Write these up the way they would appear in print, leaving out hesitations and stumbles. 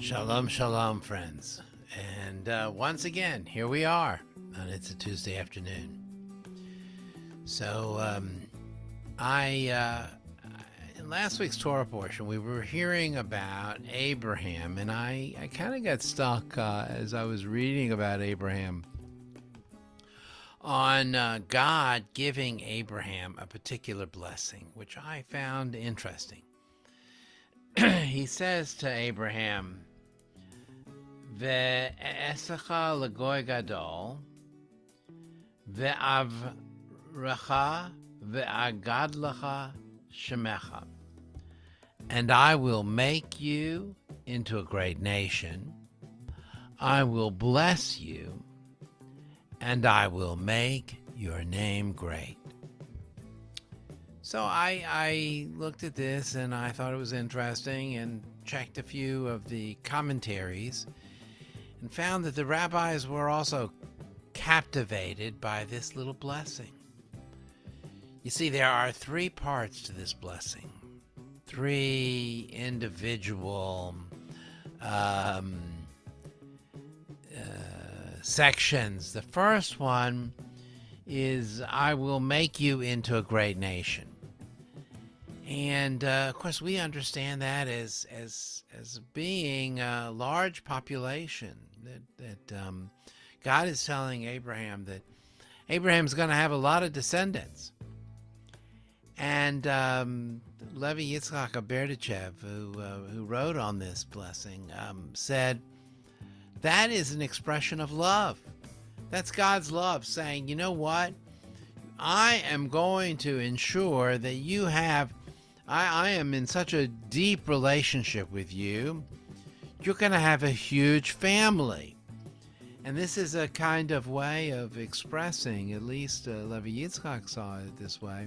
Shalom, shalom, friends. And once again, here we are, and it's a Tuesday afternoon. So, in last week's Torah portion, we were hearing about Abraham, and I kind of got stuck as I was reading about Abraham on God giving Abraham a particular blessing, which I found interesting. He says to Abraham, Ve'esecha l'goy gadol, ve'avrecha ve'agadlecha shemecha. And I will make you into a great nation. I will bless you, and I will make your name great. So I looked at this and I thought it was interesting and checked a few of the commentaries and found that the rabbis were also captivated by this little blessing. You see, there are three parts to this blessing, three individual sections. The first one is, I will make you into a great nation. And of course, we understand that as being a large population. That God is telling Abraham that Abraham's going to have a lot of descendants. And Levi Yitzchak Berdichev, who wrote on this blessing, said that is an expression of love. That's God's love saying, you know what? I am going to ensure that you have, I am in such a deep relationship with you. You're going to have a huge family. And this is a kind of way of expressing, at least Levi Yitzchak saw it this way,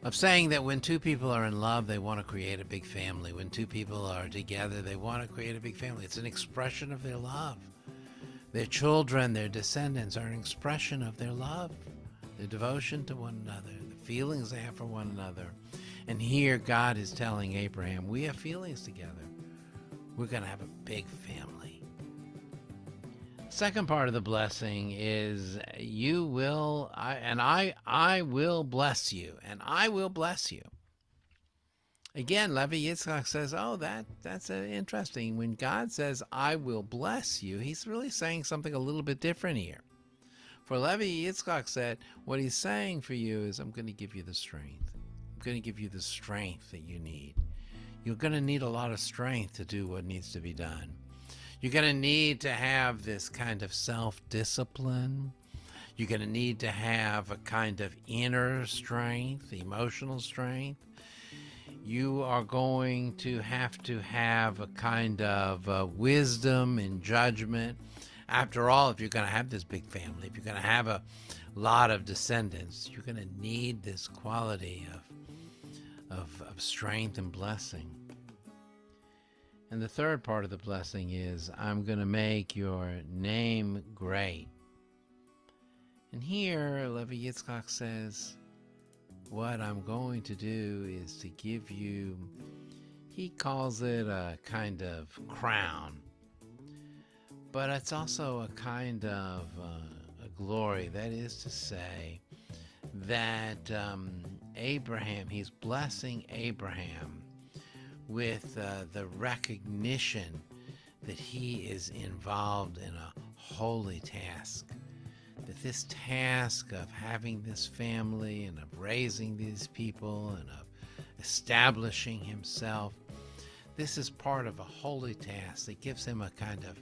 of saying that when two people are in love, they want to create a big family. When two people are together, they want to create a big family. It's an expression of their love. Their children, their descendants are an expression of their love, their devotion to one another, the feelings they have for one another. And here God is telling Abraham, we have feelings together. We're going to have a big family. Second part of the blessing is, you will, I will bless you, and I will bless you. Again, Levi Yitzchak says, oh, that's interesting. When God says, I will bless you, he's really saying something a little bit different here. For Levi Yitzchak said, what he's saying for you is, I'm going to give you the strength. I'm going to give you the strength that you need. You're going to need a lot of strength to do what needs to be done. You're going to need to have this kind of self-discipline. You're going to need to have a kind of inner strength, emotional strength. You are going to have a kind of wisdom and judgment. After all, if you're going to have this big family, if you're going to have a lot of descendants, you're going to need this quality of strength and blessing. And the third part of the blessing is, I'm going to make your name great. And here, Levi Yitzchak says, what I'm going to do is to give you, he calls it a kind of crown, but it's also a kind of a glory. That is to say that Abraham, he's blessing Abraham with the recognition that he is involved in a holy task. That this task of having this family and of raising these people and of establishing himself, this is part of a holy task that gives him a kind of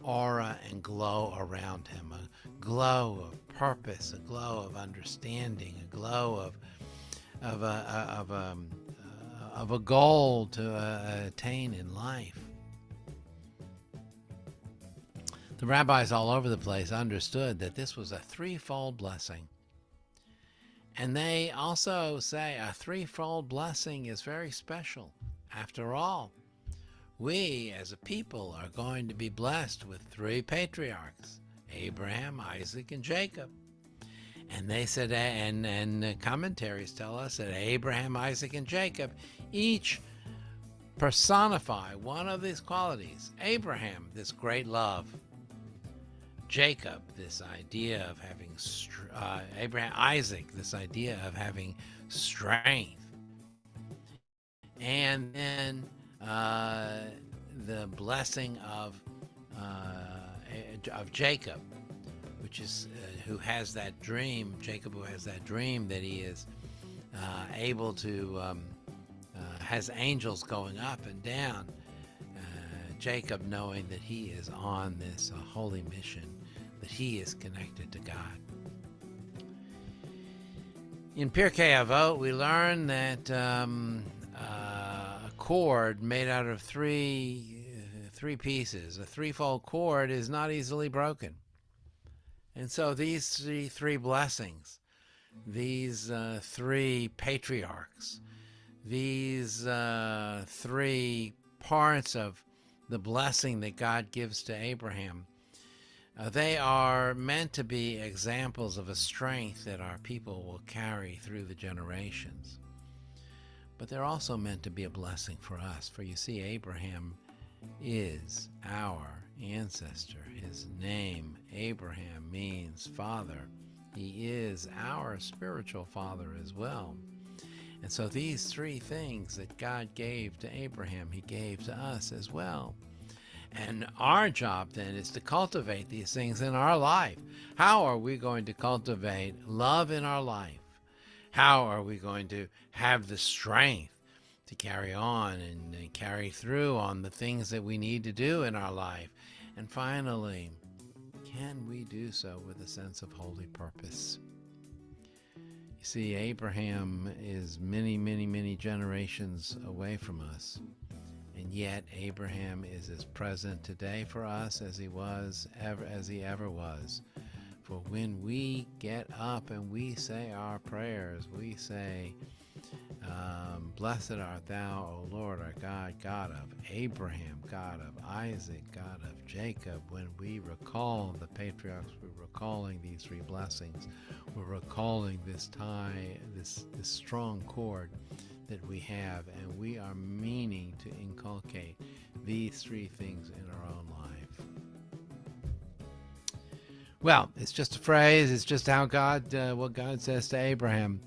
aura and glow around him, a glow of purpose, a glow of understanding, a glow of a goal to attain in life. The rabbis all over the place understood that this was a threefold blessing. And they also say a threefold blessing is very special. After all, we as a people are going to be blessed with three patriarchs, Abraham, Isaac, and Jacob. And they said, and commentaries tell us that Abraham, Isaac, and Jacob each personify one of these qualities. Abraham, this great love. Jacob, this idea of having Isaac, this idea of having strength. And then the blessing of Jacob, which is who has that dream. Jacob, who has that dream that he is able to has angels going up and down. Jacob, knowing that he is on this holy mission, that he is connected to God. In Pirkei Avot, we learn that a cord made out of three pieces, a threefold cord, is not easily broken. And so these three blessings, these three patriarchs, these three parts of the blessing that God gives to Abraham, they are meant to be examples of a strength that our people will carry through the generations. But they're also meant to be a blessing for us. For you see, Abraham is our ancestor. His name, Abraham, means father. He is our spiritual father as well. And so these three things that God gave to Abraham, he gave to us as well. And our job then is to cultivate these things in our life. How are we going to cultivate love in our life? How are we going to have the strength to carry on and carry through on the things that we need to do in our life? And finally, can we do so with a sense of holy purpose? You see, Abraham is many, many, many generations away from us. And yet Abraham is as present today for us as he ever was. For when we get up and we say our prayers, we say, blessed art thou, O Lord our God, God of Abraham, God of Isaac, God of Jacob. When we recall the patriarchs, we're recalling these three blessings. We're recalling this tie, this strong cord that we have, and we are meaning to inculcate these three things in our own life. Well, it's just a phrase. It's just how what God says to Abraham.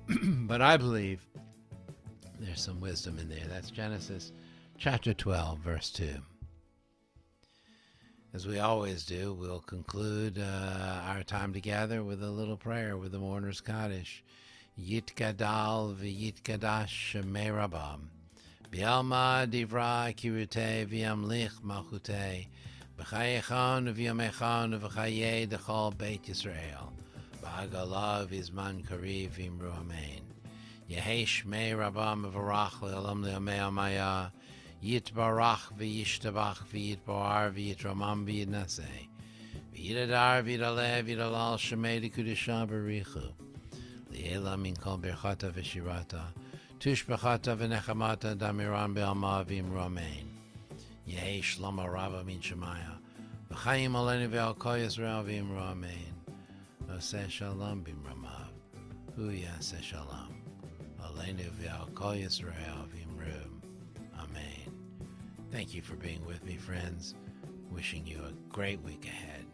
But I believe there's some wisdom in there. That's Genesis chapter 12, verse 2. As we always do, we'll conclude our time together with a little prayer with the mourner's kaddish. Yitgadal v'yitgadash shemei Rabam, B'alma divra kirutei v'yamlich malchutei, B'chayechan v'yamechan v'chayei dechol Beit Yisrael, B'agala v'izman kariv v'imru amen. Yehei shmei Rabam v'varach le'olam le'amei amaya, Yitbarach v'yishtabach v'yitbar v'yitramam v'yidnaseh, V'yidadar v'yidaleh v'yidalal shemei d'kudisha b'richu, Li'ela min kol berchata v'shirata, tushbechata v'nechamata damiran be'alma v'imru amen. Yehei shlama rava min shemaya, v'chayim alenu ve'al kol Yisrael v'imru amen. Oseh shalom b'imramav, hu yaseh shalom, alenu ve'al kol Yisrael v'imru amen. Thank you for being with me, friends. Wishing you a great week ahead.